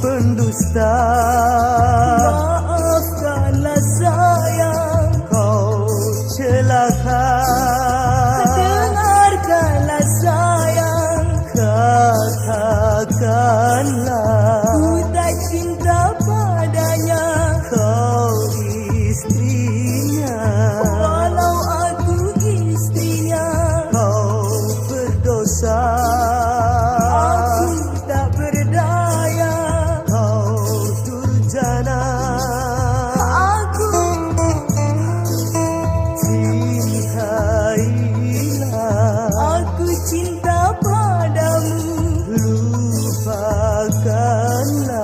pendusta. Maafkanlah sayang, Kau celaka. dengarkanlah sayang, Katakanlah ku tak cinta padanya. kau istrinya. Walau aku istrinya, Kau berdosa. aku tak berdaya. Kau durjana. Aku Cintailah, aku cinta padamu. lupakanlah